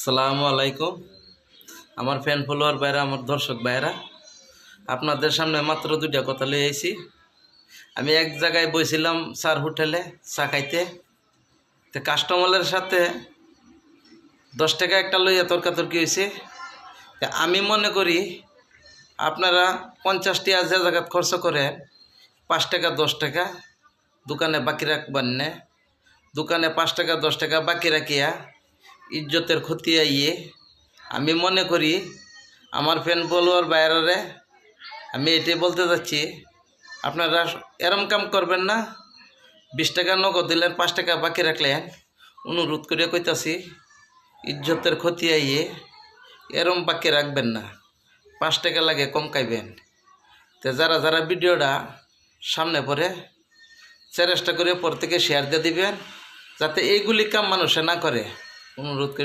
আসসালামু আলাইকুম। আমার ফ্যান ফলোয়ার ভাইরা, আমার দর্শক ভাইরা, আপনাদের সামনে মাত্র দুইটা কথা লই আইছি। আমি এক জায়গায় বইছিলাম স্যার হোটেলে চা খাইতে, তো কাস্টমারের সাথে 10 টাকা একটা লইয়া তর্কাতর্কি হয়েছে। আমি মনে করি আপনারা 50 টাকা যে জায়গা খরচ করে 5 টাকা 10 টাকা দোকানে বাকি রাখবেন না। দোকানে 5 টাকা 10 টাকা বাকি রাখিয়া ইজ্জতের ক্ষতি আইয়ে আমি মনে করি আমার ফ্যান ফলোয়ার বাইরে আমি এটাই বলতে যাচ্ছি, আপনারা এরম কাম করবেন না। 20 টাকা নগদ দিলেন, 5 টাকা বাকি রাখলেন, অনুরোধ করে কইতাছি ইজ্জতের ক্ষতি আইয়ে এরম বাকি রাখবেন না। 5 টাকা লাগে কম খাইবেন। তো যারা যারা ভিডিওটা সামনে পড়ে চেষ্টা করে পর থেকে শেয়ার দিয়ে দিবেন, যাতে এইগুলি কাম মানুষে না করে, অনুরোধ করে।